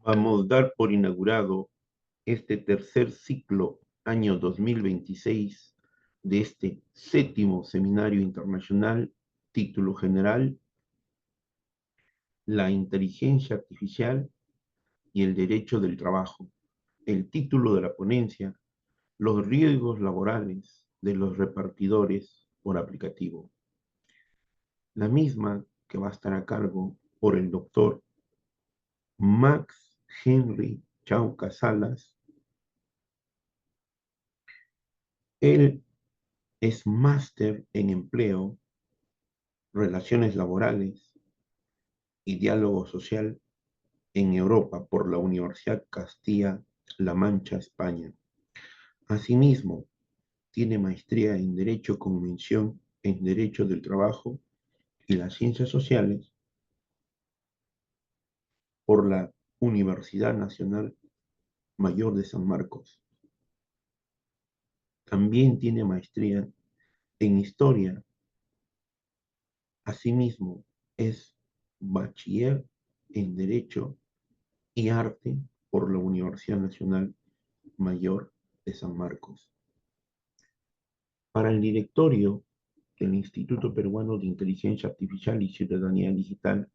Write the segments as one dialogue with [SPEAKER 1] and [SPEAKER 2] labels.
[SPEAKER 1] Vamos a dar por inaugurado este tercer ciclo, año 2026, de este séptimo seminario internacional, título general, La inteligencia artificial y el derecho del trabajo. El título de la ponencia, Los riesgos laborales de los repartidores por aplicativo. La misma que va a estar a cargo por el doctor Max Henry Chauca Salas. Él es máster en empleo, relaciones laborales y diálogo social en Europa por la Universidad Castilla-La Mancha, España. Asimismo, tiene maestría en Derecho con mención en Derecho del Trabajo y las Ciencias Sociales por la Universidad Nacional Mayor de San Marcos. También tiene maestría en Historia. Asimismo, es bachiller en Derecho y Arte por la Universidad Nacional Mayor de San Marcos. Para el directorio del Instituto Peruano de Inteligencia Artificial y Ciudadanía Digital,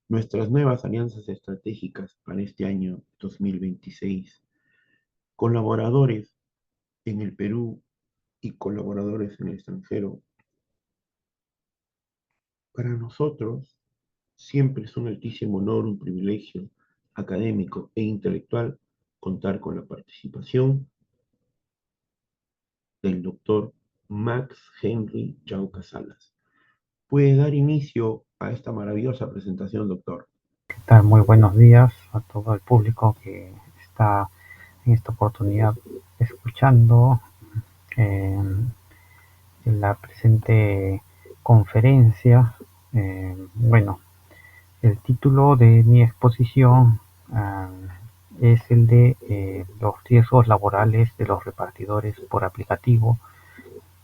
[SPEAKER 1] nuestras nuevas alianzas estratégicas para este año 2026, colaboradores en el Perú y colaboradores en el extranjero. Para nosotros siempre es un altísimo honor, un privilegio académico e intelectual contar con la participación del doctor Max Henry Chauca Salas. Puede dar inicio a esta maravillosa presentación, doctor.
[SPEAKER 2] ¿Qué tal? Muy buenos días a todo el público que está en esta oportunidad escuchando eh, la presente conferencia. Bueno, el título de mi exposición es el de los riesgos laborales de los repartidores por aplicativo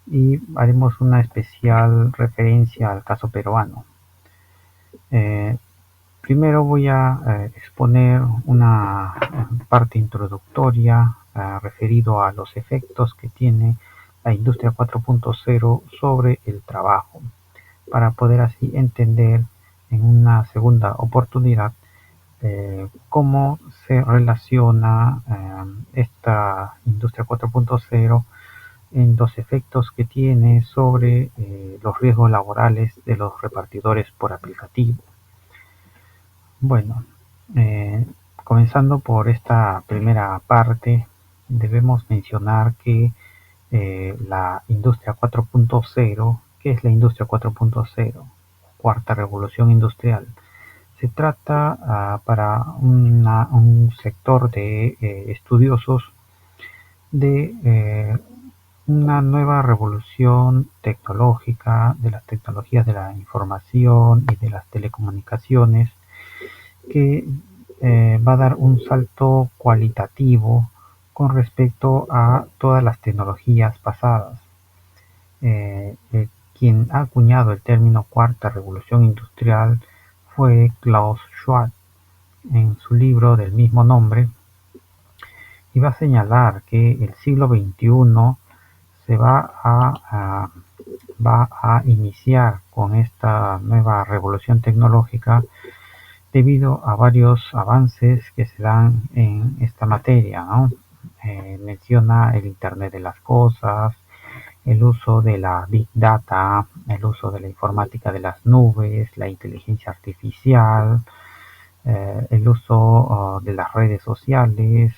[SPEAKER 2] y haremos una especial referencia al caso peruano. Eh, Primero voy a exponer una parte introductoria referido a los efectos que tiene la industria 4.0 sobre el trabajo, para poder así entender en una segunda oportunidad cómo se relaciona esta industria 4.0 en los efectos que tiene sobre los riesgos laborales de los repartidores por aplicativo. Bueno, eh, comenzando por esta primera parte, debemos mencionar que la industria 4.0, ¿qué es la industria 4.0? Cuarta revolución industrial. Se trata para un sector de estudiosos de una nueva revolución tecnológica de las tecnologías de la información y de las telecomunicaciones que va a dar un salto cualitativo con respecto a todas las tecnologías pasadas. Quien ha acuñado el término cuarta revolución industrial fue Klaus Schwab en su libro del mismo nombre, y va a señalar que el siglo XXI se va a iniciar con esta nueva revolución tecnológica debido a varios avances que se dan en esta materia, ¿no? Menciona el Internet de las Cosas, el uso de la Big Data, el uso de la informática de las nubes, la inteligencia artificial, el uso de las redes sociales,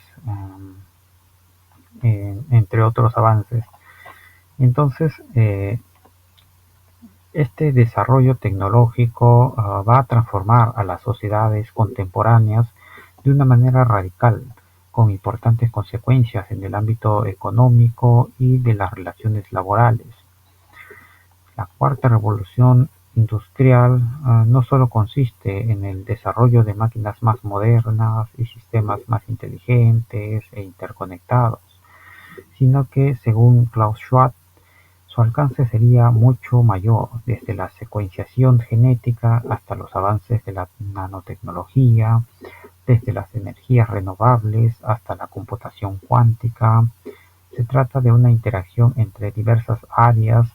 [SPEAKER 2] entre otros avances. Entonces, este desarrollo tecnológico va a transformar a las sociedades contemporáneas de una manera radical, con importantes consecuencias en el ámbito económico y de las relaciones laborales. La cuarta revolución industrial no solo consiste en el desarrollo de máquinas más modernas y sistemas más inteligentes e interconectados, sino que, según Klaus Schwab, su alcance sería mucho mayor, desde la secuenciación genética hasta los avances de la nanotecnología, desde las energías renovables hasta la computación cuántica. Se trata de una interacción entre diversas áreas,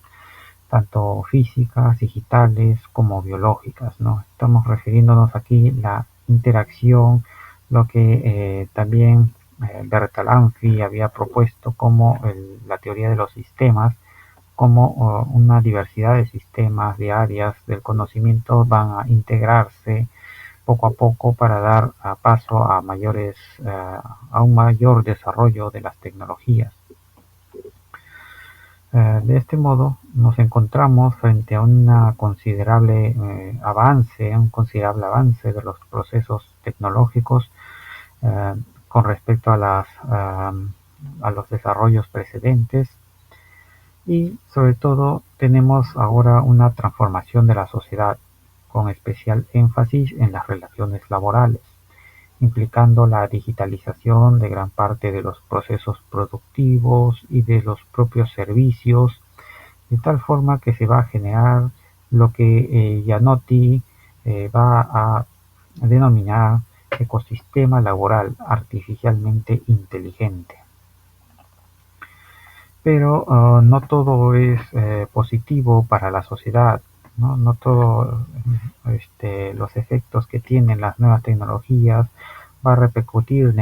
[SPEAKER 2] tanto físicas, digitales como biológicas, ¿no? Estamos refiriéndonos aquí a la interacción, lo que también Bertalanffy había propuesto como la teoría de los sistemas, como una diversidad de sistemas, de áreas del conocimiento van a integrarse poco a poco para dar paso a a un mayor desarrollo de las tecnologías. De este modo, nos encontramos frente a un considerable avance de los procesos tecnológicos con respecto a los desarrollos precedentes, y sobre todo tenemos ahora una transformación de la sociedad con especial énfasis en las relaciones laborales, implicando la digitalización de gran parte de los procesos productivos y de los propios servicios, de tal forma que se va a generar lo que Gianotti va a denominar ecosistema laboral artificialmente inteligente. Pero no todo es positivo para la sociedad, ¿no? No todos los efectos que tienen las nuevas tecnologías va a repercutir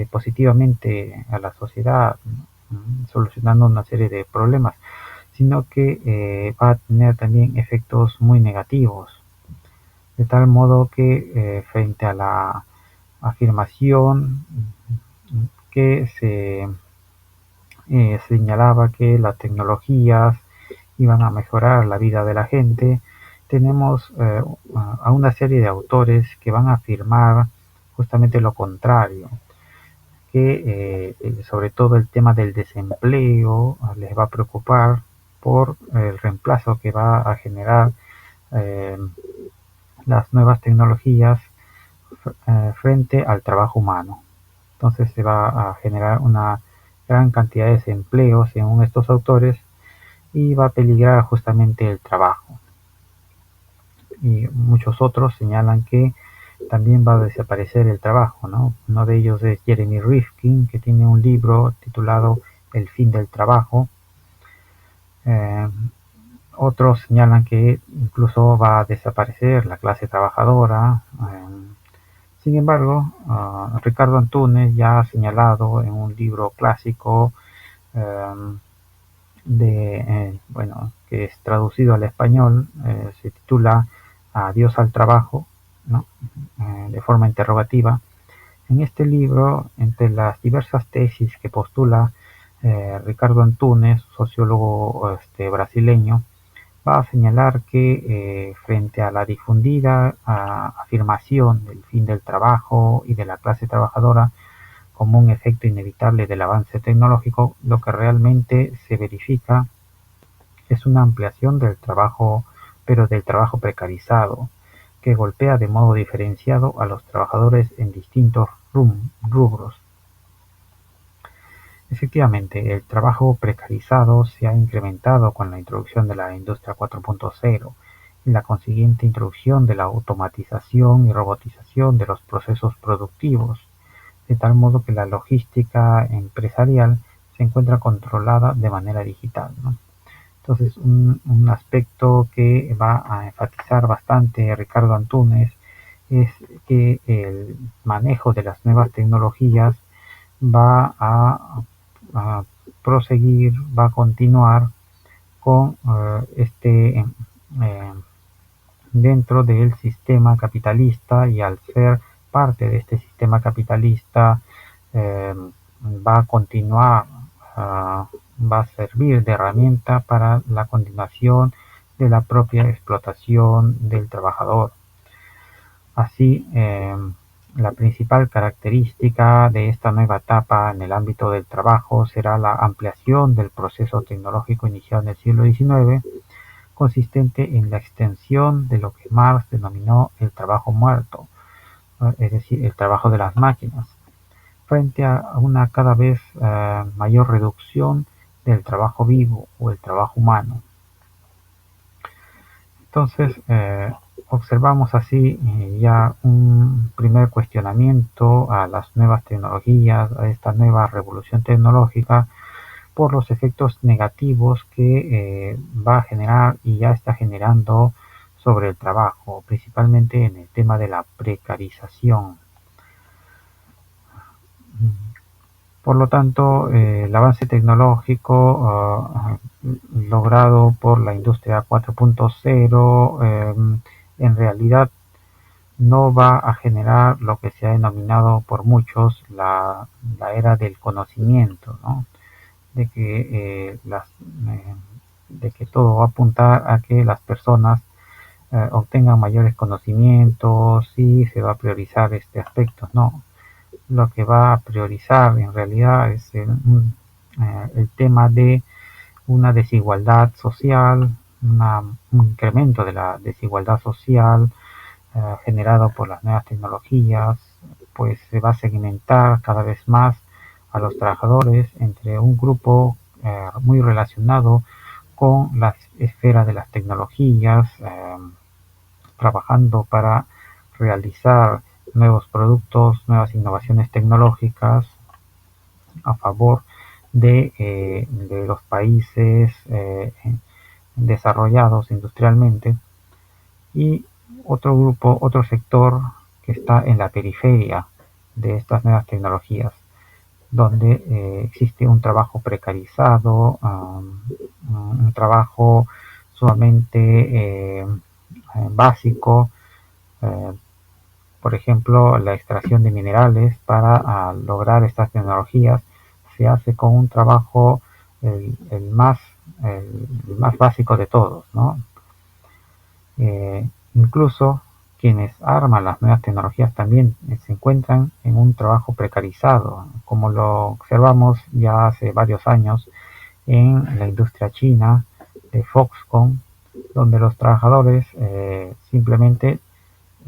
[SPEAKER 2] positivamente a la sociedad, solucionando una serie de problemas, sino que va a tener también efectos muy negativos, de tal modo que frente a la afirmación que se señalaba que las tecnologías iban a mejorar la vida de la gente, tenemos a una serie de autores que van a afirmar justamente lo contrario, que sobre todo el tema del desempleo les va a preocupar por el reemplazo que va a generar eh, las nuevas tecnologías frente al trabajo humano. Entonces se va a generar una gran cantidad de desempleos según estos autores y va a peligrar justamente el trabajo. Y muchos otros señalan que también va a desaparecer el trabajo, ¿no? Uno de ellos es Jeremy Rifkin, que tiene un libro titulado El fin del trabajo. Otros señalan que incluso va a desaparecer la clase trabajadora. Sin embargo, Ricardo Antunes ya ha señalado en un libro clásico que es traducido al español, se titula Adiós al trabajo, ¿no? De forma interrogativa. En este libro, entre las diversas tesis que postula Ricardo Antunes, sociólogo brasileño, va a señalar que frente a la difundida afirmación del fin del trabajo y de la clase trabajadora como un efecto inevitable del avance tecnológico, lo que realmente se verifica es una ampliación del trabajo, pero del trabajo precarizado, que golpea de modo diferenciado a los trabajadores en distintos rubros. Efectivamente, el trabajo precarizado se ha incrementado con la introducción de la industria 4.0 y la consiguiente introducción de la automatización y robotización de los procesos productivos, de tal modo que la logística empresarial se encuentra controlada de manera digital, ¿no? Entonces, un aspecto que va a enfatizar bastante Ricardo Antunes es que el manejo de las nuevas tecnologías va a proseguir, va a continuar con dentro del sistema capitalista, y al ser parte de este sistema capitalista va a continuar, va a servir de herramienta para la continuación de la propia explotación del trabajador. Así, la principal característica de esta nueva etapa en el ámbito del trabajo será la ampliación del proceso tecnológico iniciado en el siglo XIX, consistente en la extensión de lo que Marx denominó el trabajo muerto, es decir, el trabajo de las máquinas, frente a una cada vez mayor reducción del trabajo vivo o el trabajo humano. Entonces, observamos así ya un primer cuestionamiento a las nuevas tecnologías, a esta nueva revolución tecnológica, por los efectos negativos que va a generar y ya está generando sobre el trabajo, principalmente en el tema de la precarización. Por lo tanto, el avance tecnológico logrado por la industria 4.0 en realidad no va a generar lo que se ha denominado por muchos la era del conocimiento, ¿no? De que, de que todo va a apuntar a que las personas obtengan mayores conocimientos y se va a priorizar este aspecto. No, lo que va a priorizar en realidad es el tema de una desigualdad social, un incremento de la desigualdad social generado por las nuevas tecnologías, pues se va a segmentar cada vez más a los trabajadores entre un grupo muy relacionado con la esfera de las tecnologías, trabajando para realizar nuevos productos, nuevas innovaciones tecnológicas a favor de los países desarrollados industrialmente, y otro grupo, otro sector que está en la periferia de estas nuevas tecnologías, donde existe un trabajo precarizado, un trabajo sumamente básico, eh, por ejemplo, la extracción de minerales para lograr estas tecnologías se hace con un trabajo el más básico de todos, ¿no? Incluso quienes arman las nuevas tecnologías también se encuentran en un trabajo precarizado, como lo observamos ya hace varios años en la industria china de Foxconn, donde los trabajadores simplemente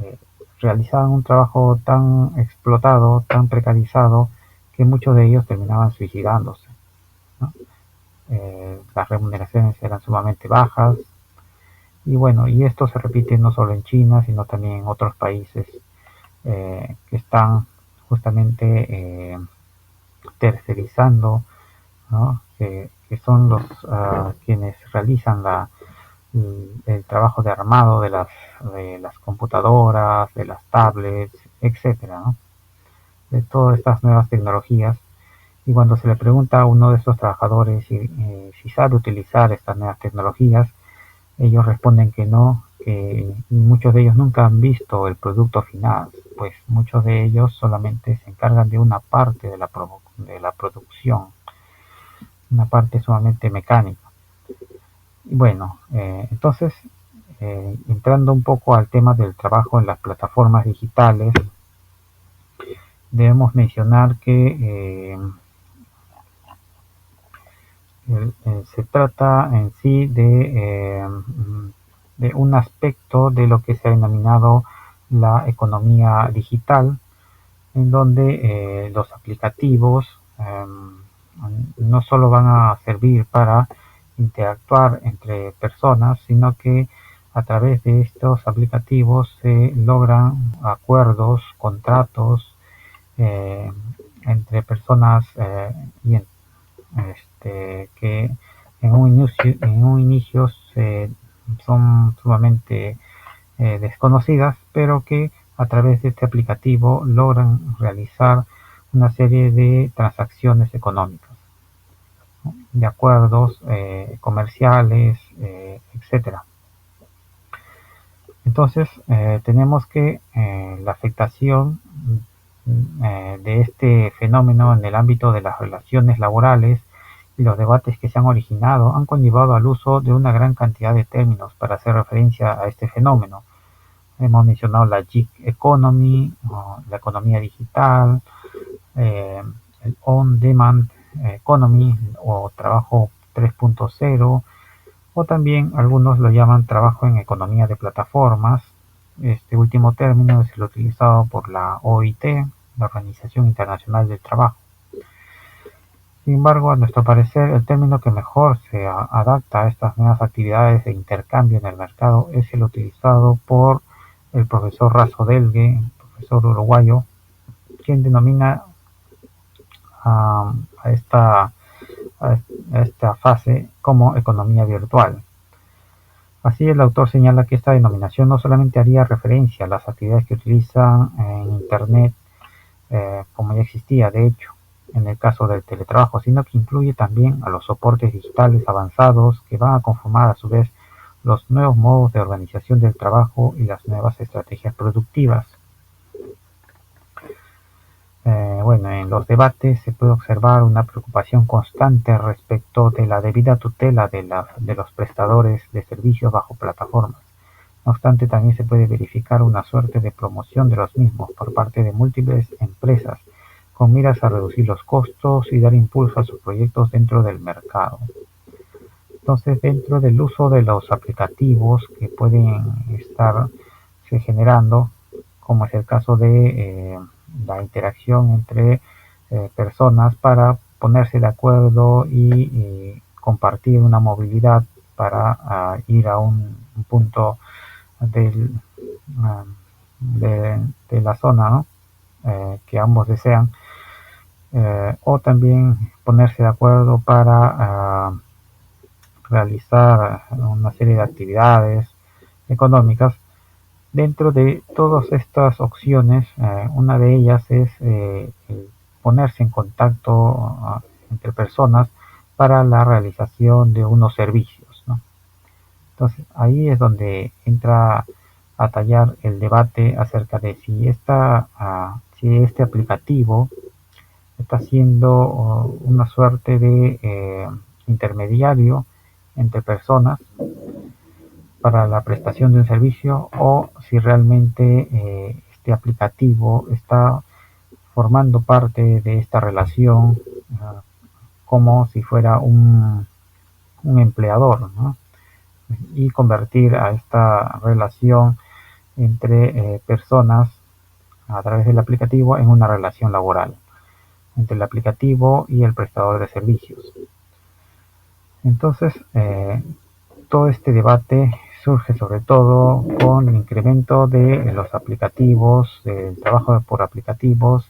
[SPEAKER 2] eh, realizaban un trabajo tan explotado, tan precarizado, que muchos de ellos terminaban suicidándose, ¿no? Las remuneraciones eran sumamente bajas, y bueno, y esto se repite no solo en China, sino también en otros países que están justamente tercerizando, ¿no? Que son los quienes realizan el trabajo de armado de las computadoras, de las tablets, etcétera, ¿no? De todas estas nuevas tecnologías. Y cuando se le pregunta a uno de estos trabajadores si sabe utilizar estas nuevas tecnologías, ellos responden que no, que muchos de ellos nunca han visto el producto final, pues muchos de ellos solamente se encargan de una parte de la producción, una parte sumamente mecánica. Y bueno, entonces, entrando un poco al tema del trabajo en las plataformas digitales, debemos mencionar que se trata en sí de un aspecto de lo que se ha denominado la economía digital, en donde los aplicativos no solo van a servir para interactuar entre personas, sino que a través de estos aplicativos se logran acuerdos, contratos eh, entre personas que en un inicio son sumamente desconocidas, pero que a través de este aplicativo logran realizar una serie de transacciones económicas, ¿no? De acuerdos comerciales, etcétera. Entonces, tenemos que la afectación de este fenómeno en el ámbito de las relaciones laborales y los debates que se han originado han conllevado al uso de una gran cantidad de términos para hacer referencia a este fenómeno. Hemos mencionado la gig economy, la economía digital, el on-demand economy o trabajo 3.0, o también algunos lo llaman trabajo en economía de plataformas. Este último término es el utilizado por la OIT, la Organización Internacional del Trabajo. Sin embargo, a nuestro parecer, el término que mejor se adapta a estas nuevas actividades de intercambio en el mercado es el utilizado por el profesor Razo Delgue, profesor uruguayo, quien denomina a, a esta, a esta fase como economía virtual. Así, el autor señala que esta denominación no solamente haría referencia a las actividades que utilizan en Internet, como ya existía, de hecho, en el caso del teletrabajo, sino que incluye también a los soportes digitales avanzados que van a conformar a su vez los nuevos modos de organización del trabajo y las nuevas estrategias productivas. Bueno, en los debates se puede observar una preocupación constante respecto de la debida tutela de los prestadores de servicios bajo plataformas. No obstante, también se puede verificar una suerte de promoción de los mismos por parte de múltiples empresas, con miras a reducir los costos y dar impulso a sus proyectos dentro del mercado. Entonces, dentro del uso de los aplicativos que pueden estarse generando, como es el caso de la interacción entre personas para ponerse de acuerdo y compartir una movilidad para ir a un punto del, uh, de la zona, ¿no? Que ambos desean, o también ponerse de acuerdo para realizar una serie de actividades económicas. Dentro de todas estas opciones, una de ellas es el ponerse en contacto entre personas para la realización de unos servicios, ¿no? Entonces, ahí es donde entra a tallar el debate acerca de si este aplicativo está siendo una suerte de intermediario entre personas para la prestación de un servicio, o si realmente este aplicativo está formando parte de esta relación como si fuera un empleador, ¿no? Y convertir a esta relación entre personas a través del aplicativo en una relación laboral entre el aplicativo y el prestador de servicios. Entonces, todo este debate surge sobre todo con el incremento de los aplicativos, del trabajo por aplicativos,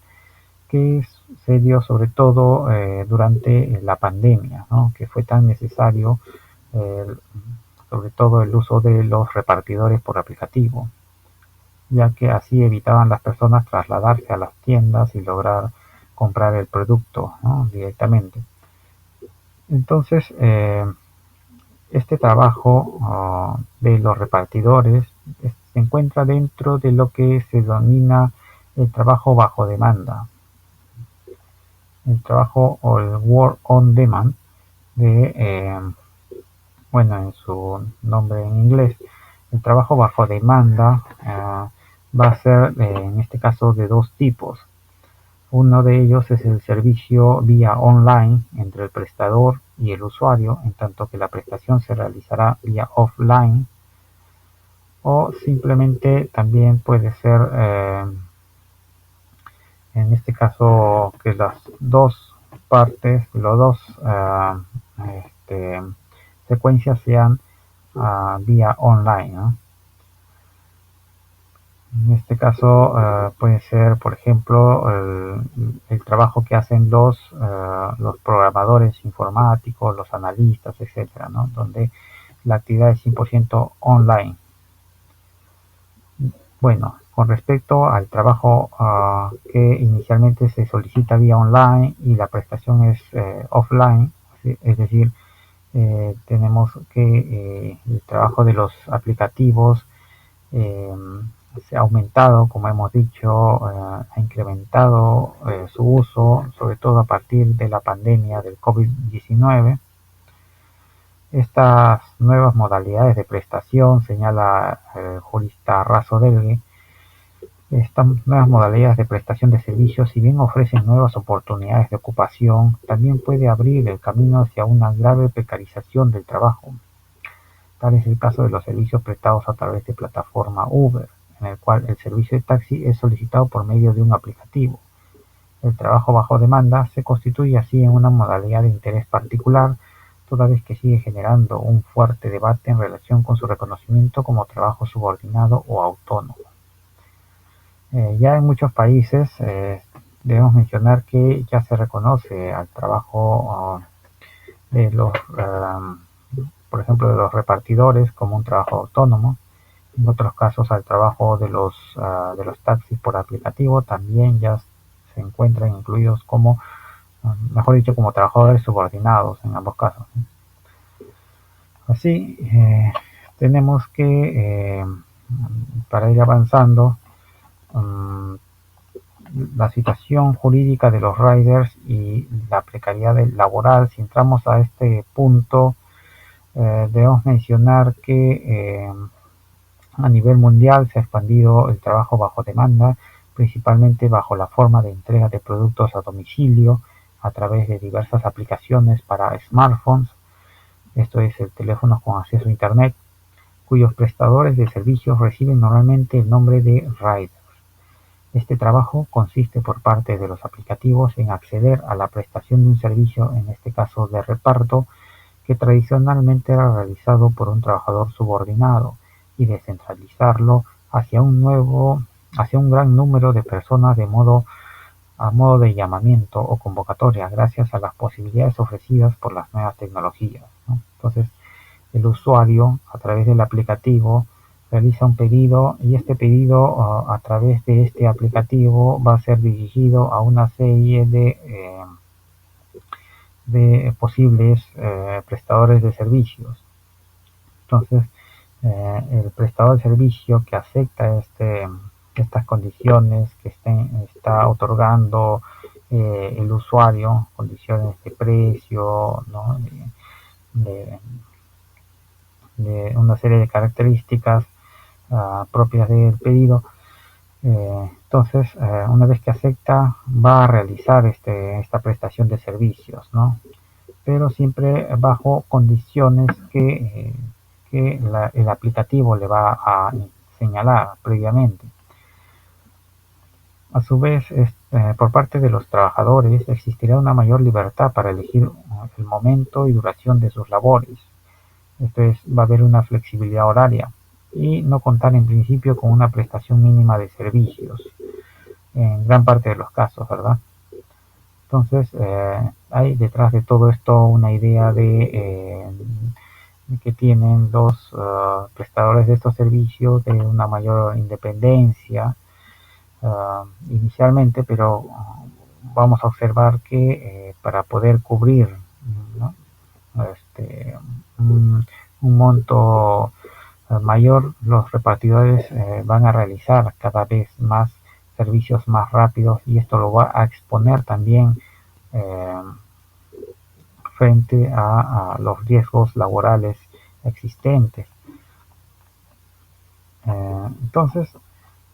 [SPEAKER 2] que se dio sobre todo durante la pandemia, ¿no? Que fue tan necesario, eh, sobre todo el uso de los repartidores por aplicativo, ya que así evitaban las personas trasladarse a las tiendas y lograr comprar el producto, ¿no? Directamente. Entonces, este trabajo de los repartidores se encuentra dentro de lo que se denomina el trabajo bajo demanda, el trabajo o el work on demand, bueno, en su nombre en inglés. El trabajo bajo demanda va a ser, en este caso, de dos tipos. Uno de ellos es el servicio vía online entre el prestador y el usuario, en tanto que la prestación se realizará vía offline, o simplemente también puede ser, en este caso, que las dos partes, los dos este, secuencias sean vía online, ¿no? En este caso puede ser, por ejemplo, el trabajo que hacen los programadores informáticos, los analistas, etcétera, ¿no? Donde la actividad es 100% online. Bueno, con respecto al trabajo que inicialmente se solicita vía online y la prestación es offline, es decir, tenemos que el trabajo de los aplicativos se ha aumentado, como hemos dicho, ha incrementado su uso, sobre todo a partir de la pandemia del COVID-19. Estas nuevas modalidades de prestación, señala el jurista Razo Delgue, estas nuevas modalidades de prestación de servicios, si bien ofrecen nuevas oportunidades de ocupación, también puede abrir el camino hacia una grave precarización del trabajo. Tal es el caso de los servicios prestados a través de plataforma Uber, en el cual el servicio de taxi es solicitado por medio de un aplicativo. El trabajo bajo demanda se constituye así en una modalidad de interés particular, toda vez que sigue generando un fuerte debate en relación con su reconocimiento como trabajo subordinado o autónomo. Ya en muchos países debemos mencionar que ya se reconoce al trabajo de los, por ejemplo, de los repartidores como un trabajo autónomo. En otros casos, al trabajo de los taxis por aplicativo también ya se encuentran incluidos como, mejor dicho, como trabajadores subordinados en ambos casos. Así, tenemos que, para ir avanzando, um, la situación jurídica de los riders y la precariedad laboral. Si entramos a este punto, debemos mencionar que a nivel mundial se ha expandido el trabajo bajo demanda, principalmente bajo la forma de entrega de productos a domicilio a través de diversas aplicaciones para smartphones, esto es, el teléfono con acceso a Internet, cuyos prestadores de servicios reciben normalmente el nombre de riders. Este trabajo consiste por parte de los aplicativos en acceder a la prestación de un servicio, en este caso de reparto, que tradicionalmente era realizado por un trabajador subordinado, y descentralizarlo hacia un gran número de personas a modo de llamamiento o convocatoria, gracias a las posibilidades ofrecidas por las nuevas tecnologías, ¿no? Entonces, el usuario, a través del aplicativo, realiza un pedido, y este pedido a través de este aplicativo va a ser dirigido a una serie de posibles prestadores de servicios. Entonces, el prestador de servicio que acepta estas condiciones que está otorgando el usuario, condiciones de precio, ¿no? de, de una serie de características propias del pedido. Entonces, una vez que acepta, va a realizar esta prestación de servicios, ¿no? Pero siempre bajo condiciones que el aplicativo le va a señalar previamente. A su vez, por parte de los trabajadores existirá una mayor libertad para elegir el momento y duración de sus labores. Esto es, va a haber una flexibilidad horaria y no contar en principio con una prestación mínima de servicios, en gran parte de los casos, ¿verdad? Entonces, hay detrás de todo esto una idea de que tienen los prestadores de estos servicios de una mayor independencia inicialmente, pero vamos a observar que para poder cubrir, ¿no? Un monto mayor, los repartidores van a realizar cada vez más servicios más rápidos, y esto lo va a exponer también eh, frente a los riesgos laborales existentes. Entonces,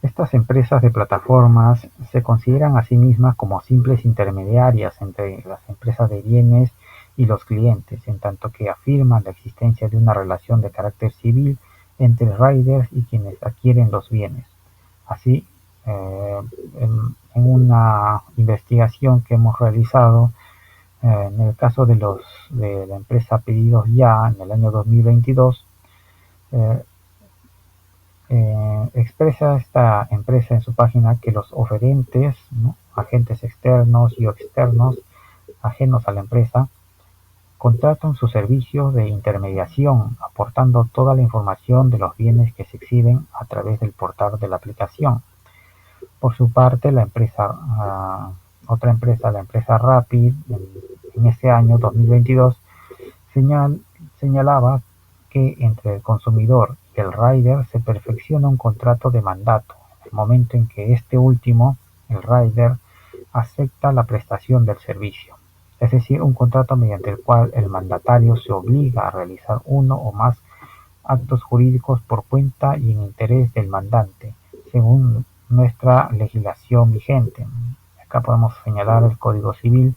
[SPEAKER 2] estas empresas de plataformas se consideran a sí mismas como simples intermediarias entre las empresas de bienes y los clientes, en tanto que afirman la existencia de una relación de carácter civil entre riders y quienes adquieren los bienes. Así, en una investigación que hemos realizado, en el caso de la empresa Pedidos Ya en el año 2022, expresa esta empresa en su página que los oferentes, ¿no?, agentes externos y externos ajenos a la empresa, contratan sus servicios de intermediación, aportando toda la información de los bienes que se exhiben a través del portal de la aplicación. Por su parte, otra empresa, la empresa Rappi, en este año 2022, señalaba que entre el consumidor y el rider se perfecciona un contrato de mandato, en el momento en que este último, el rider, acepta la prestación del servicio. Es decir, un contrato mediante el cual el mandatario se obliga a realizar uno o más actos jurídicos por cuenta y en interés del mandante, según nuestra legislación vigente. Acá podemos señalar el Código Civil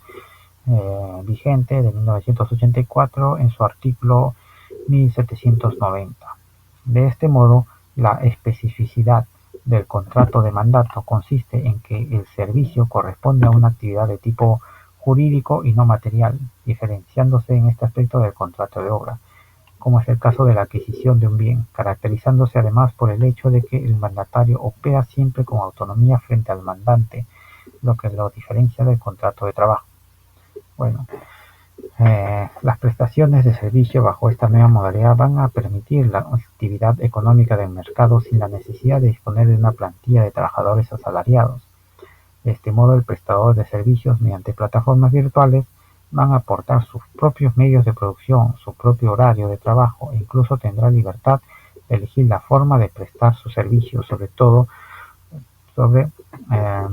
[SPEAKER 2] vigente de 1984 en su artículo 1790. De este modo, la especificidad del contrato de mandato consiste en que el servicio corresponde a una actividad de tipo jurídico y no material, diferenciándose en este aspecto del contrato de obra, como es el caso de la adquisición de un bien, caracterizándose además por el hecho de que el mandatario opera siempre con autonomía frente al mandante, lo que lo diferencia del contrato de trabajo. Bueno, las prestaciones de servicio bajo esta nueva modalidad van a permitir la actividad económica del mercado sin la necesidad de disponer de una plantilla de trabajadores asalariados. De este modo, el prestador de servicios mediante plataformas virtuales van a aportar sus propios medios de producción, su propio horario de trabajo e incluso tendrá libertad de elegir la forma de prestar su servicio, sobre, eh,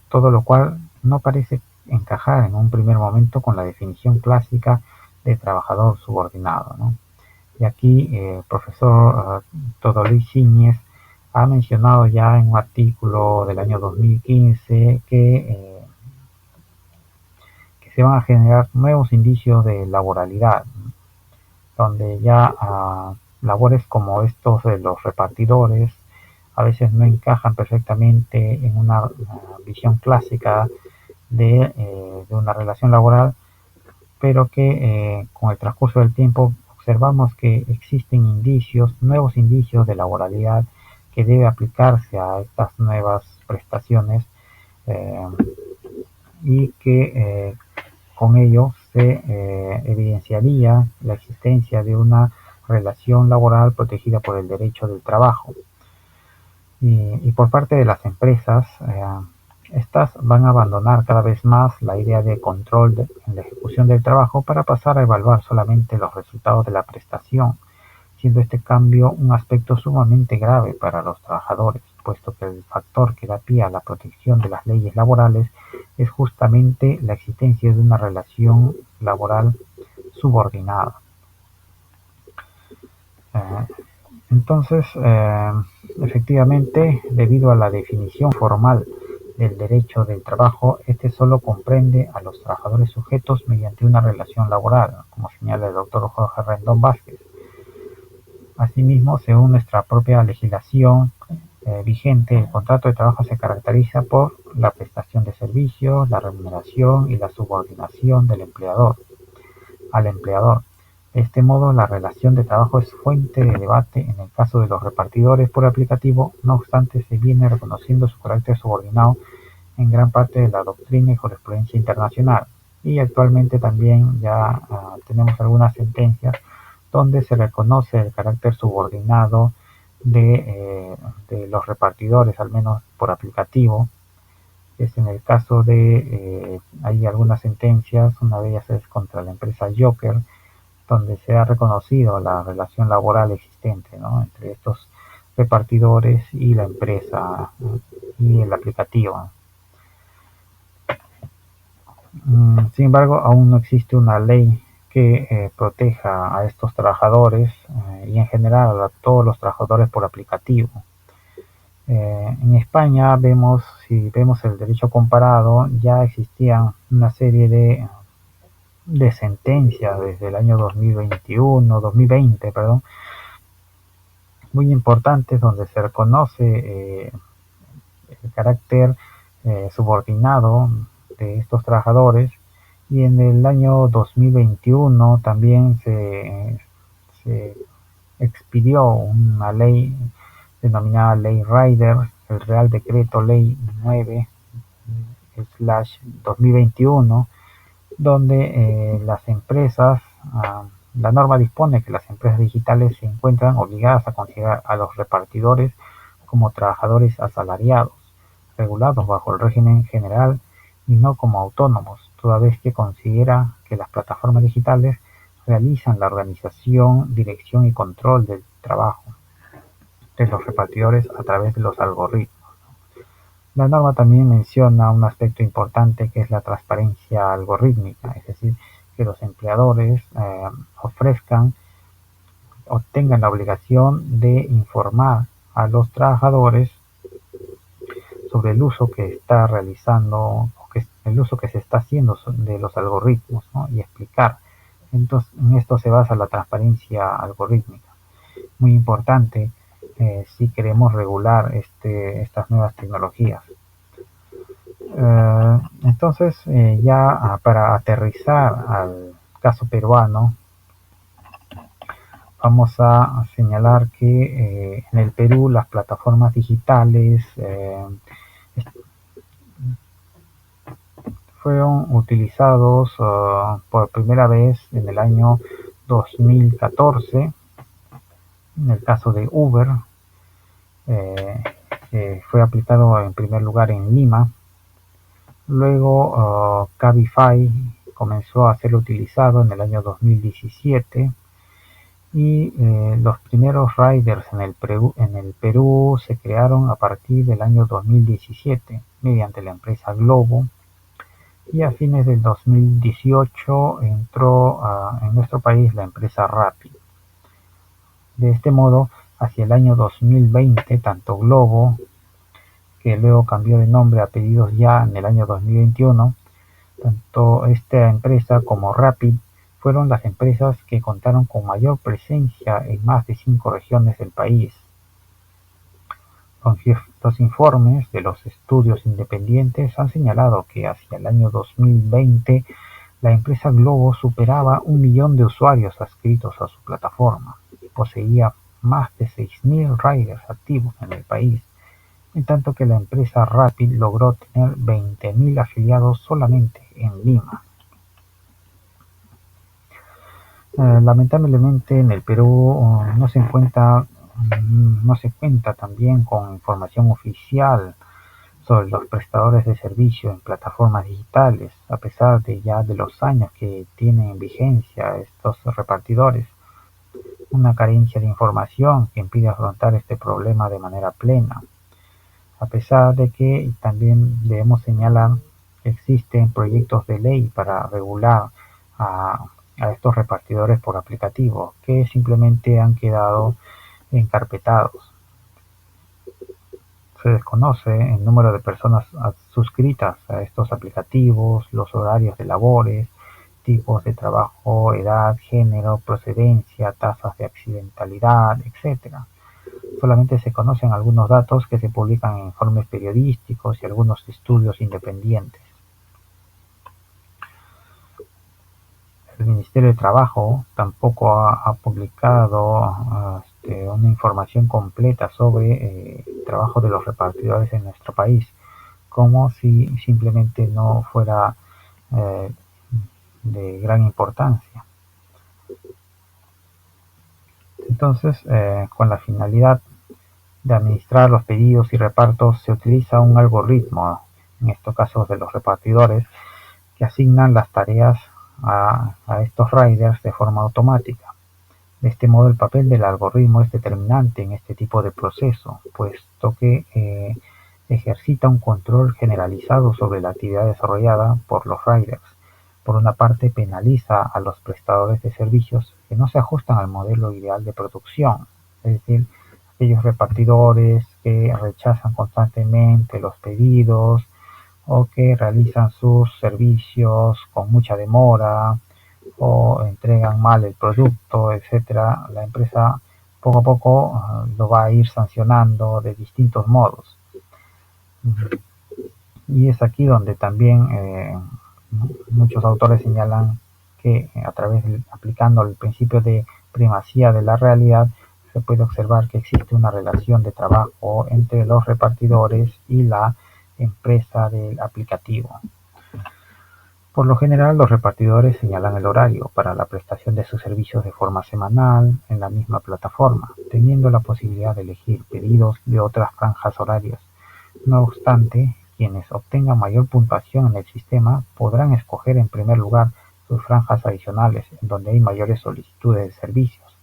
[SPEAKER 2] todo lo cual no parece encajar en un primer momento con la definición clásica de trabajador subordinado, ¿no? Y aquí el profesor Todolí Síñez ha mencionado ya en un artículo del año 2015 que se van a generar nuevos indicios de laboralidad, donde ya labores como estos de los repartidores a veces no encajan perfectamente en una visión clásica de una relación laboral, pero que con el transcurso del tiempo observamos que existen indicios, nuevos indicios de laboralidad que debe aplicarse a estas nuevas prestaciones eh, y que con ello se evidenciaría la existencia de una relación laboral protegida por el derecho del trabajo. Y por parte de las empresas, estas van a abandonar cada vez más la idea de control en la ejecución del trabajo para pasar a evaluar solamente los resultados de la prestación, siendo este cambio un aspecto sumamente grave para los trabajadores, puesto que el factor que da pie a la protección de las leyes laborales es justamente la existencia de una relación laboral subordinada. Entonces, efectivamente, debido a la definición formal del derecho del trabajo, este solo comprende a los trabajadores sujetos mediante una relación laboral, como señala el doctor Jorge Rendón Vázquez. Asimismo, según nuestra propia legislación vigente, el contrato de trabajo se caracteriza por la prestación de servicios, la remuneración y la subordinación del empleador al empleador. De este modo, la relación de trabajo es fuente de debate en el caso de los repartidores por aplicativo, no obstante se viene reconociendo su carácter subordinado en gran parte de la doctrina y jurisprudencia internacional. Y actualmente también ya tenemos algunas sentencias donde se reconoce el carácter subordinado de los repartidores, al menos por aplicativo. Es en el caso de, hay algunas sentencias, una de ellas es contra la empresa Joker, donde se ha reconocido la relación laboral existente, ¿no?, entre estos repartidores y la empresa y el aplicativo. Sin embargo, aún no existe una ley que proteja a estos trabajadores y en general a todos los trabajadores por aplicativo. En España si vemos el derecho comparado, ya existían una serie de sentencias desde el año 2020, perdón, muy importantes donde se reconoce el carácter subordinado de estos trabajadores, y en el año 2021 también se expidió una ley denominada Ley Rider, el Real Decreto Ley 9/2021, donde las empresas, la norma dispone que las empresas digitales se encuentran obligadas a considerar a los repartidores como trabajadores asalariados, regulados bajo el régimen general y no como autónomos, toda vez que considera que las plataformas digitales realizan la organización, dirección y control del trabajo de los repartidores a través de los algoritmos. La norma también menciona un aspecto importante que es la transparencia algorítmica, es decir, que los empleadores tengan la obligación de informar a los trabajadores sobre el uso que está realizando, el uso que se está haciendo de los algoritmos, ¿no?, y explicar. Entonces, en esto se basa la transparencia algorítmica. Muy importante si queremos regular estas nuevas tecnologías. Entonces, para aterrizar al caso peruano, vamos a señalar que en el Perú las plataformas digitales fueron utilizados por primera vez en el año 2014, en el caso de Uber. Fue aplicado en primer lugar en Lima. Luego Cabify comenzó a ser utilizado en el año 2017 y los primeros riders en el Perú se crearon a partir del año 2017 mediante la empresa Globo, y a fines del 2018 entró en nuestro país la empresa Rappi. De este modo, hacia el año 2020, tanto Globo, que luego cambió de nombre a Pedidos Ya en el año 2021, tanto esta empresa como Rappi fueron las empresas que contaron con mayor presencia en más de 5 regiones del país. Los informes de los estudios independientes han señalado que hacia el año 2020 la empresa Globo superaba 1 millón de usuarios adscritos a su plataforma y poseía más de 6.000 riders activos en el país, en tanto que la empresa Rappi logró tener 20.000 afiliados solamente en Lima. Lamentablemente en el Perú no se cuenta también con información oficial sobre los prestadores de servicio en plataformas digitales, a pesar de los años que tienen en vigencia estos repartidores. Una carencia de información que impide afrontar este problema de manera plena, a pesar de que también debemos señalar que existen proyectos de ley para regular a estos repartidores por aplicativo, que simplemente han quedado encarpetados. Se desconoce el número de personas suscritas a estos aplicativos, los horarios de labores, tipos de trabajo, edad, género, procedencia, tasas de accidentalidad, etc. Solamente se conocen algunos datos que se publican en informes periodísticos y algunos estudios independientes. El Ministerio de Trabajo tampoco ha publicado una información completa sobre el trabajo de los repartidores en nuestro país, como si simplemente no fuera de gran importancia. Entonces, con la finalidad de administrar los pedidos y repartos, se utiliza un algoritmo, en estos casos de los repartidores, que asignan las tareas a estos riders de forma automática. De este modo, el papel del algoritmo es determinante en este tipo de proceso, puesto que ejercita un control generalizado sobre la actividad desarrollada por los riders. Por una parte, penaliza a los prestadores de servicios que no se ajustan al modelo ideal de producción, es decir, aquellos repartidores que rechazan constantemente los pedidos o que realizan sus servicios con mucha demora o entregan mal el producto, etcétera. La empresa poco a poco lo va a ir sancionando de distintos modos. Y es aquí donde también muchos autores señalan que aplicando el principio de primacía de la realidad, se puede observar que existe una relación de trabajo entre los repartidores y la empresa del aplicativo. Por lo general, los repartidores señalan el horario para la prestación de sus servicios de forma semanal en la misma plataforma, teniendo la posibilidad de elegir pedidos de otras franjas horarias. No obstante, quienes obtengan mayor puntuación en el sistema podrán escoger en primer lugar sus franjas adicionales, en donde hay mayores solicitudes de servicios.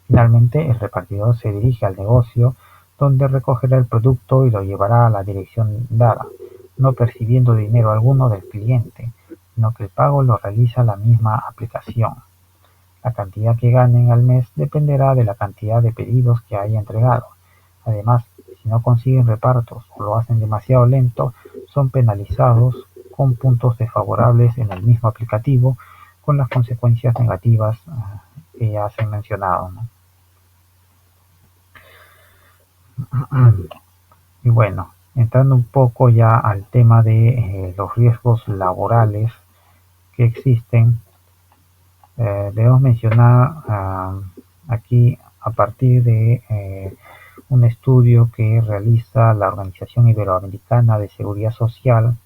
[SPEAKER 2] Finalmente, el repartidor se dirige al negocio, donde recogerá el producto y lo llevará a la dirección dada, no percibiendo dinero alguno del cliente, sino que el pago lo realiza la misma aplicación. La cantidad que ganen al mes dependerá de la cantidad de pedidos que haya entregado. Además, si no consiguen repartos o lo hacen demasiado lento, son penalizados con puntos desfavorables en el mismo aplicativo, con las consecuencias negativas que ya se han mencionado, ¿no? Y bueno, entrando un poco ya al tema de los riesgos laborales que existen, debemos mencionar aquí a partir de un estudio que realiza la Organización Iberoamericana de Seguridad Social,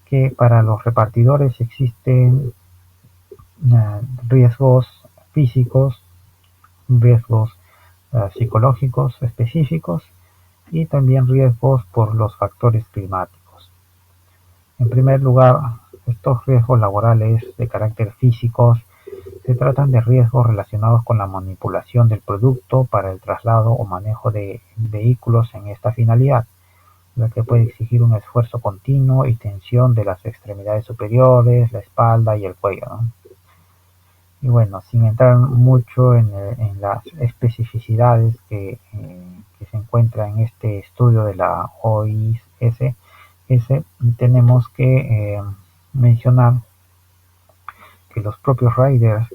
[SPEAKER 2] que para los repartidores existen riesgos físicos, riesgos psicológicos específicos y también riesgos por los factores climáticos. En primer lugar, estos riesgos laborales de carácter físico se tratan de riesgos relacionados con la manipulación del producto para el traslado o manejo de vehículos en esta finalidad, lo que puede exigir un esfuerzo continuo y tensión de las extremidades superiores, la espalda y el cuello, ¿no? Y bueno, sin entrar mucho en las especificidades que se encuentran en este estudio de la OIS, tenemos que mencionar que los propios riders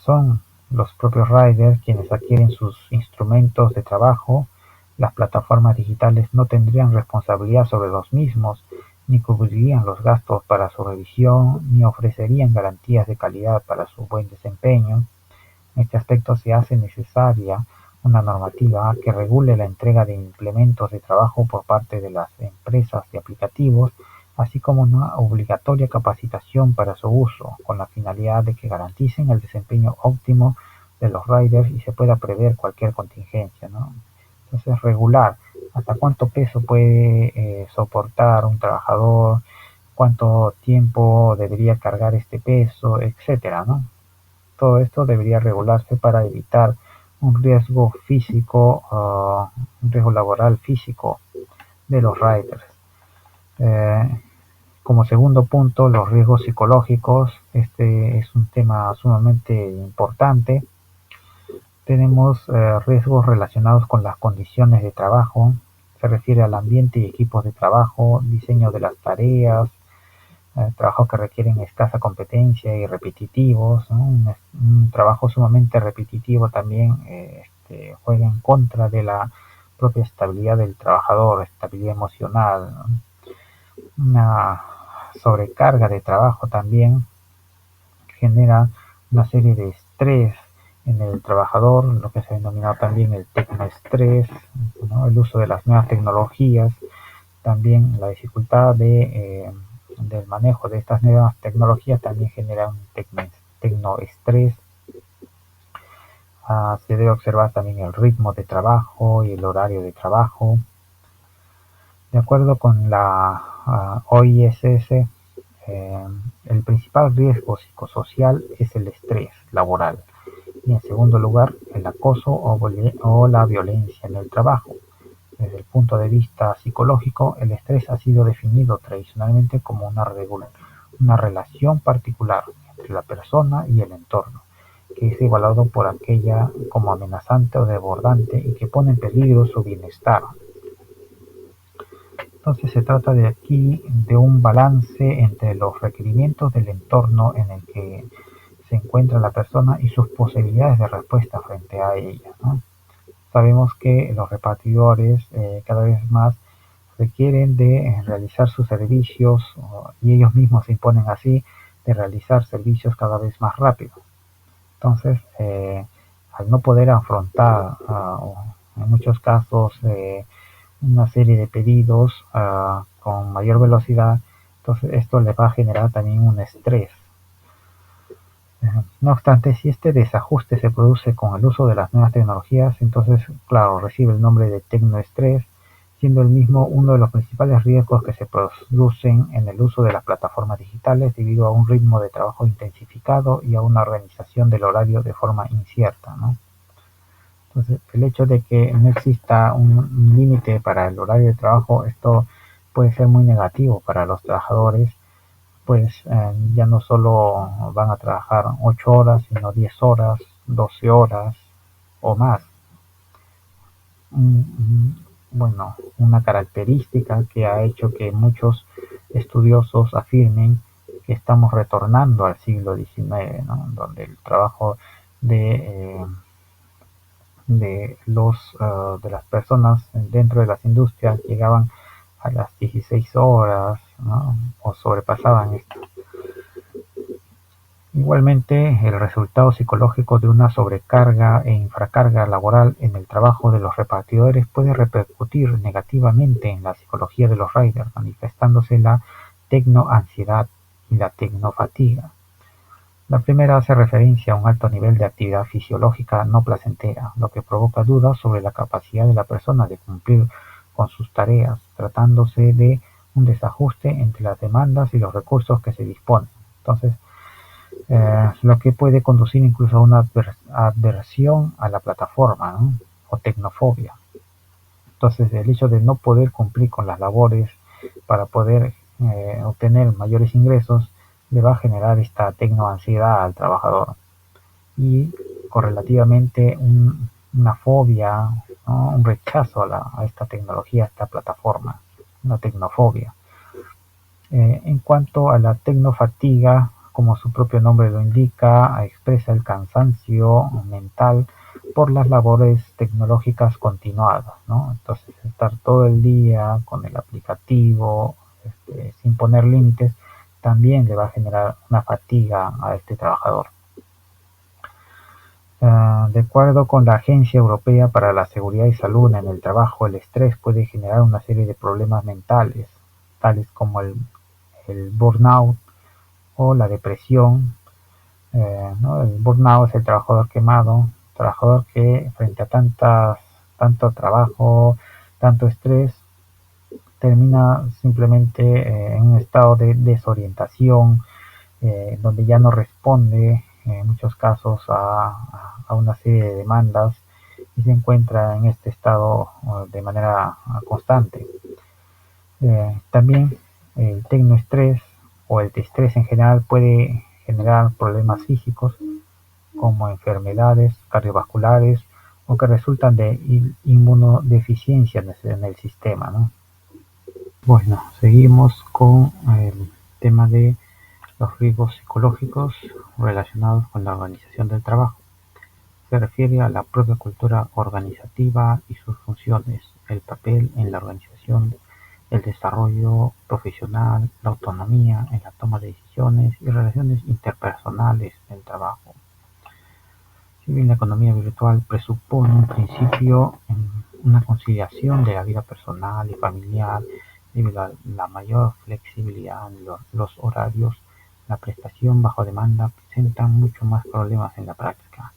[SPEAKER 2] son los propios riders quienes adquieren sus instrumentos de trabajo. Las plataformas digitales no tendrían responsabilidad sobre los mismos, ni cubrirían los gastos para su revisión, ni ofrecerían garantías de calidad para su buen desempeño. En este aspecto se hace necesaria una normativa que regule la entrega de implementos de trabajo por parte de las empresas de aplicativos, así como una obligatoria capacitación para su uso, con la finalidad de que garanticen el desempeño óptimo de los riders y se pueda prever cualquier contingencia, ¿no? Entonces, regular hasta cuánto peso puede soportar un trabajador, cuánto tiempo debería cargar este peso, etcétera, ¿no? Todo esto debería regularse para evitar un riesgo físico, un riesgo laboral físico de los riders. Eh, Como segundo punto, los riesgos psicológicos. Este es un tema sumamente importante. Tenemos riesgos relacionados con las condiciones de trabajo. Se refiere al ambiente y equipos de trabajo, diseño de las tareas, trabajos que requieren escasa competencia y repetitivos, ¿no? Un trabajo sumamente repetitivo también juega en contra de la propia estabilidad del trabajador, estabilidad emocional, ¿no? Una sobrecarga de trabajo también genera una serie de estrés en el trabajador, lo que se ha denominado también el tecnoestrés, ¿no? El uso de las nuevas tecnologías, también la dificultad del manejo de estas nuevas tecnologías también genera un tecnoestrés. Se debe observar también el ritmo de trabajo y el horario de trabajo. De acuerdo con la OISS, el principal riesgo psicosocial es el estrés laboral y en segundo lugar el acoso o la violencia en el trabajo. Desde el punto de vista psicológico, el estrés ha sido definido tradicionalmente como una relación particular entre la persona y el entorno, que es evaluado por aquella como amenazante o desbordante y que pone en peligro su bienestar. Entonces se trata de aquí de un balance entre los requerimientos del entorno en el que se encuentra la persona y sus posibilidades de respuesta frente a ella, ¿no? Sabemos que los repartidores cada vez más requieren de realizar sus servicios y ellos mismos se imponen así de realizar servicios cada vez más rápido. Entonces, al no poder afrontar en muchos casos una serie de pedidos con mayor velocidad, entonces esto le va a generar también un estrés. No obstante, si este desajuste se produce con el uso de las nuevas tecnologías, entonces, claro, recibe el nombre de tecnoestrés, siendo el mismo uno de los principales riesgos que se producen en el uso de las plataformas digitales debido a un ritmo de trabajo intensificado y a una organización del horario de forma incierta, ¿no? Entonces, el hecho de que no exista un límite para el horario de trabajo, esto puede ser muy negativo para los trabajadores, pues ya no solo van a trabajar 8 horas, sino 10 horas, 12 horas o más. Bueno, una característica que ha hecho que muchos estudiosos afirmen que estamos retornando al siglo XIX, ¿no? Donde el trabajo de de las personas dentro de las industrias llegaban a las 16 horas, ¿no? O sobrepasaban esto. Igualmente, el resultado psicológico de una sobrecarga e infracarga laboral en el trabajo de los repartidores puede repercutir negativamente en la psicología de los riders, manifestándose la tecnoansiedad y la tecnofatiga. La primera hace referencia a un alto nivel de actividad fisiológica no placentera, lo que provoca dudas sobre la capacidad de la persona de cumplir con sus tareas, tratándose de un desajuste entre las demandas y los recursos que se disponen. Entonces, lo que puede conducir incluso a una adversión a la plataforma, ¿no? O tecnofobia. Entonces, el hecho de no poder cumplir con las labores para poder obtener mayores ingresos le va a generar esta tecnoansiedad al trabajador y correlativamente una fobia, ¿no? Un rechazo a esta tecnología, a esta plataforma, una tecnofobia. En cuanto a la tecnofatiga, como su propio nombre lo indica, expresa el cansancio mental por las labores tecnológicas continuadas, ¿no? Entonces, estar todo el día con el aplicativo, sin poner límites, también le va a generar una fatiga a este trabajador. De acuerdo con la Agencia Europea para la Seguridad y Salud en el Trabajo, el estrés puede generar una serie de problemas mentales, tales como el burnout o la depresión. ¿No? El burnout es el trabajador quemado, trabajador que frente a tanto trabajo, tanto estrés, termina simplemente en un estado de desorientación, donde ya no responde en muchos casos a una serie de demandas y se encuentra en este estado de manera constante. También el tecnoestrés o el estrés en general puede generar problemas físicos como enfermedades cardiovasculares o que resultan de inmunodeficiencia en el sistema, ¿no? Bueno, seguimos con el tema de los riesgos psicológicos relacionados con la organización del trabajo. Se refiere a la propia cultura organizativa y sus funciones, el papel en la organización, el desarrollo profesional, la autonomía en la toma de decisiones y relaciones interpersonales del trabajo. Si bien la economía virtual presupone en principio una conciliación de la vida personal y familiar debido a la mayor flexibilidad en los horarios, la prestación bajo demanda presenta mucho más problemas en la práctica.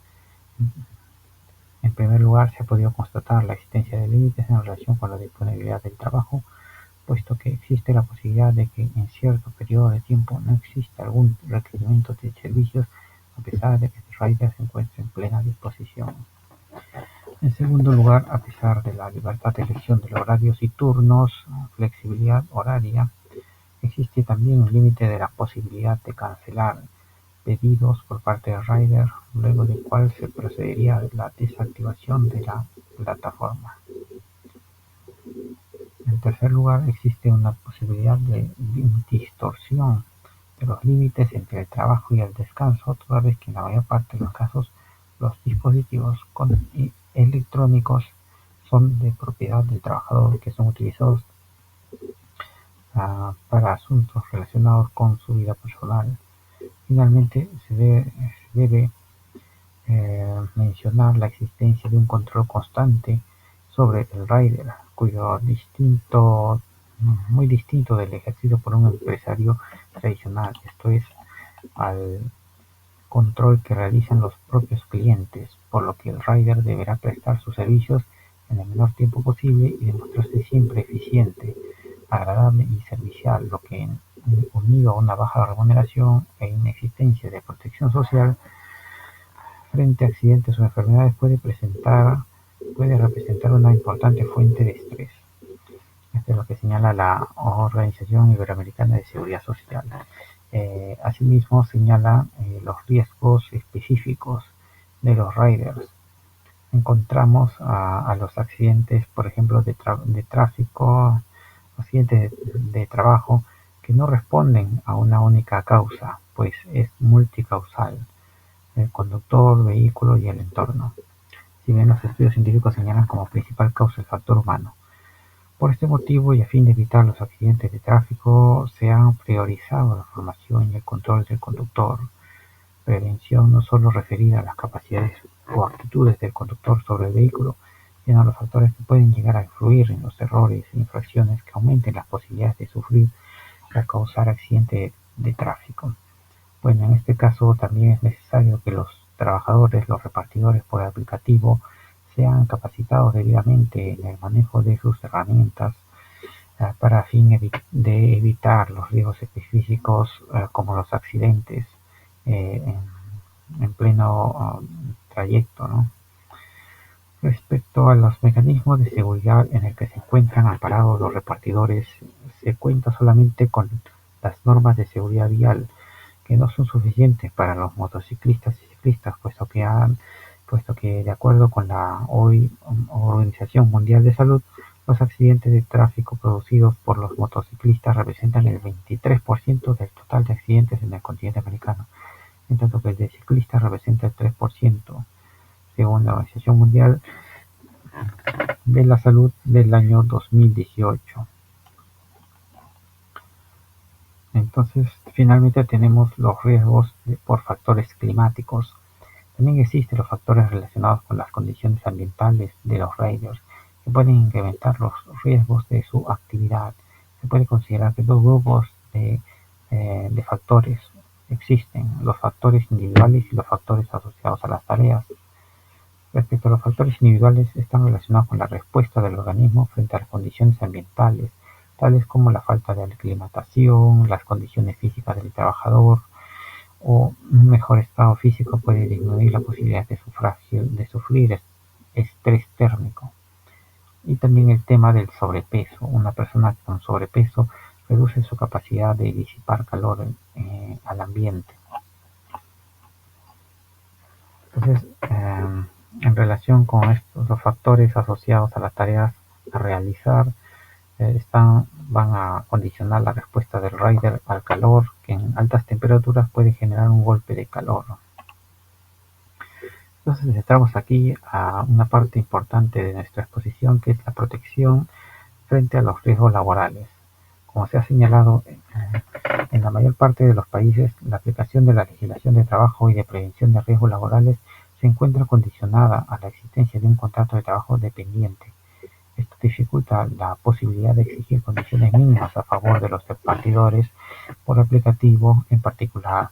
[SPEAKER 2] En primer lugar, se ha podido constatar la existencia de límites en relación con la disponibilidad del trabajo, puesto que existe la posibilidad de que en cierto periodo de tiempo no exista algún requerimiento de servicios, a pesar de que el rider se encuentre en plena disposición. En segundo lugar, a pesar de la libertad de elección de los horarios y turnos, flexibilidad horaria, existe también un límite de la posibilidad de cancelar pedidos por parte del rider, luego del cual se procedería a la desactivación de la plataforma. En tercer lugar, existe una posibilidad de distorsión de los límites entre el trabajo y el descanso, toda vez que en la mayor parte de los casos los dispositivos electrónicos son de propiedad del trabajador, que son utilizados para asuntos relacionados con su vida personal. Finalmente, se debe mencionar la existencia de un control constante sobre el rider, cuyo muy distinto del ejercicio por un empresario tradicional, esto es, al control que realizan los propios clientes, por lo que el rider deberá prestar sus servicios en el menor tiempo posible y demostrarse siempre eficiente, agradable y servicial, lo que, unido a una baja remuneración e inexistencia de protección social frente a accidentes o enfermedades, puede representar una importante fuente de estrés. Esto es lo que señala la Organización Iberoamericana de Seguridad Social. Asimismo, señala los riesgos específicos de los riders. Encontramos a los accidentes, por ejemplo, de tráfico, accidentes de trabajo, que no responden a una única causa, pues es multicausal: el conductor, vehículo y el entorno. si bien los estudios científicos señalan como principal causa el factor humano. Por este motivo y a fin de evitar los accidentes de tráfico, se han priorizado la formación y el control del conductor. Prevención no solo referida a las capacidades o actitudes del conductor sobre el vehículo, sino a los factores que pueden llegar a influir en los errores e infracciones que aumenten las posibilidades de sufrir o causar accidentes de tráfico. Bueno, en este caso también es necesario que los trabajadores, los repartidores por aplicativo, sean capacitados debidamente en el manejo de sus herramientas para fin de evitar los riesgos específicos como los accidentes en pleno trayecto, ¿no? Respecto a los mecanismos de seguridad en el que se encuentran amparados los repartidores, se cuenta solamente con las normas de seguridad vial, que no son suficientes para los motociclistas y ciclistas, puesto que de acuerdo con la hoy Organización Mundial de Salud, los accidentes de tráfico producidos por los motociclistas representan el 23% del total de accidentes en el continente americano, en tanto que el de ciclistas representa el 3%, según la Organización Mundial de la Salud del año 2018. Entonces, finalmente tenemos los riesgos por factores climáticos. También existen los factores relacionados con las condiciones ambientales de los riders, que pueden incrementar los riesgos de su actividad. Se puede considerar que dos grupos de factores existen: los factores individuales y los factores asociados a las tareas. Respecto a los factores individuales, están relacionados con la respuesta del organismo frente a las condiciones ambientales, tales como la falta de aclimatación, las condiciones físicas del trabajador, o un mejor estado físico puede disminuir la posibilidad de sufrir estrés térmico. Y también el tema del sobrepeso. Una persona con sobrepeso reduce su capacidad de disipar calor al ambiente. Entonces, en relación con estos los factores asociados a las tareas a realizar, van a condicionar la respuesta del rider al calor, que en altas temperaturas puede generar un golpe de calor. Entonces entramos aquí a una parte importante de nuestra exposición, que es la protección frente a los riesgos laborales. Como se ha señalado, en la mayor parte de los países, la aplicación de la legislación de trabajo y de prevención de riesgos laborales se encuentra condicionada a la existencia de un contrato de trabajo dependiente. Esto dificulta la posibilidad de exigir condiciones mínimas a favor de los repartidores por aplicativo en particular.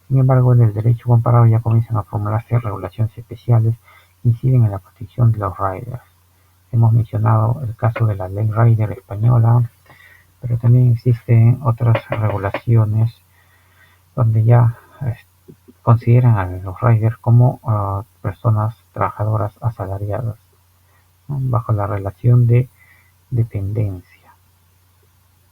[SPEAKER 2] Sin embargo, en el derecho comparado ya comienzan a formularse regulaciones especiales que inciden en la protección de los riders. Hemos mencionado el caso de la Ley Rider española, pero también existen otras regulaciones donde ya consideran a los riders como personas trabajadoras asalariadas, ¿no?, bajo la relación de dependencia.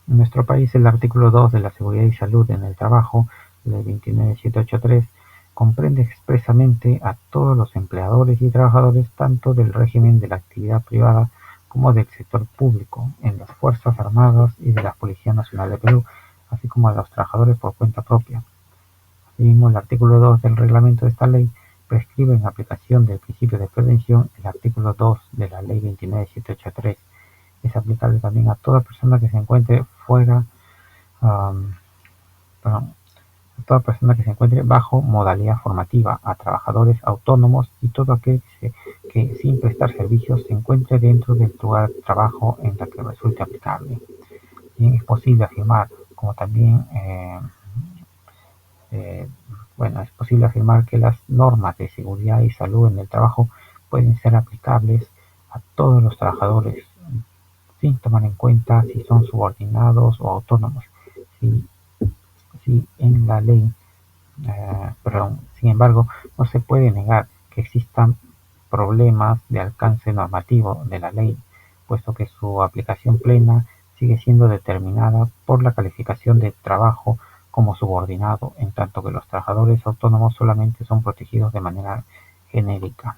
[SPEAKER 2] En nuestro país, el artículo 2 de la Seguridad y Salud en el Trabajo, ley 29783, comprende expresamente a todos los empleadores y trabajadores tanto del régimen de la actividad privada como del sector público, en las Fuerzas Armadas y de la Policía Nacional de Perú, así como a los trabajadores por cuenta propia. Asimismo, el artículo 2 del reglamento de esta ley prescribe en aplicación del principio de prevención el artículo 2 de la ley 29783. Es aplicable también a toda persona que se encuentre toda persona que se encuentre bajo modalidad formativa, a trabajadores autónomos y todo aquel que sin prestar servicios se encuentre dentro del lugar de trabajo en la que resulte aplicable. Bien, es posible afirmar, como también es posible afirmar que las normas de seguridad y salud en el trabajo pueden ser aplicables a todos los trabajadores, sin tomar en cuenta si son subordinados o autónomos. Si en la ley, sin embargo, no se puede negar que existan problemas de alcance normativo de la ley, puesto que su aplicación plena sigue siendo determinada por la calificación de trabajo como subordinado, en tanto que los trabajadores autónomos solamente son protegidos de manera genérica.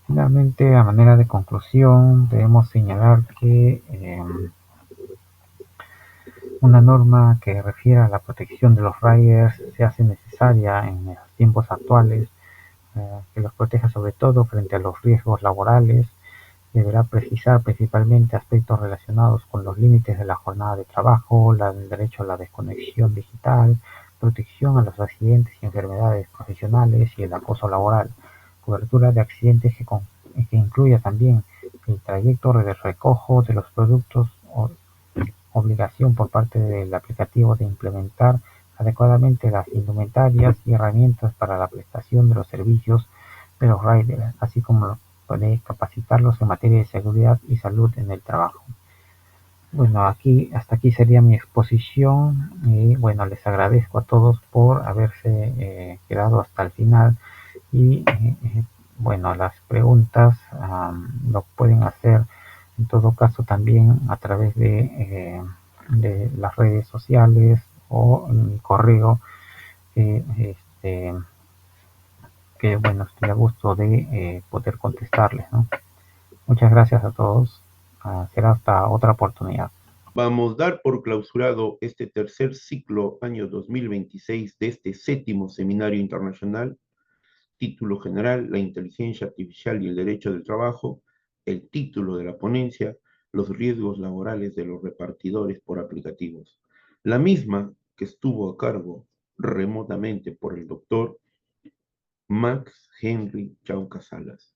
[SPEAKER 2] Finalmente, a manera de conclusión, debemos señalar que una norma que refiere a la protección de los riders se hace necesaria en los tiempos actuales, que los proteja sobre todo frente a los riesgos laborales. Deberá precisar principalmente aspectos relacionados con los límites de la jornada de trabajo, el derecho a la desconexión digital, protección a los accidentes y enfermedades profesionales y el acoso laboral, cobertura de accidentes que incluya también el trayecto de recojo de los productos, obligación por parte del aplicativo de implementar adecuadamente las indumentarias y herramientas para la prestación de los servicios de los riders, así como de capacitarlos en materia de seguridad y salud en el trabajo. Bueno, hasta aquí sería mi exposición y bueno, les agradezco a todos por haberse quedado hasta el final y bueno, las preguntas lo pueden hacer en todo caso también a través de las redes sociales o en mi correo que, que bueno, estoy a gusto de poder contestarles, ¿no? Muchas gracias a todos. Será hasta otra oportunidad.
[SPEAKER 1] Vamos a dar por clausurado este tercer ciclo año 2026 de este séptimo seminario internacional. Título general: La inteligencia artificial y el derecho del trabajo. El título de la ponencia: Los riesgos laborales de los repartidores por aplicativos. La misma que estuvo a cargo remotamente por el doctor Max Henry Chauca Salas.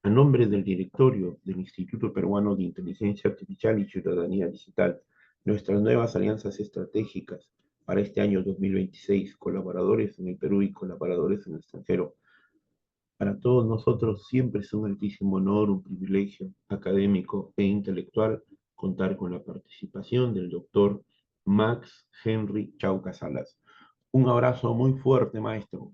[SPEAKER 1] A nombre del directorio del Instituto Peruano de Inteligencia Artificial y Ciudadanía Digital, nuestras nuevas alianzas estratégicas para este año 2026, colaboradores en el Perú y colaboradores en el extranjero. Para todos nosotros siempre es un altísimo honor, un privilegio académico e intelectual contar con la participación del doctor Max Henry Chauca Salas. Un abrazo muy fuerte, maestro.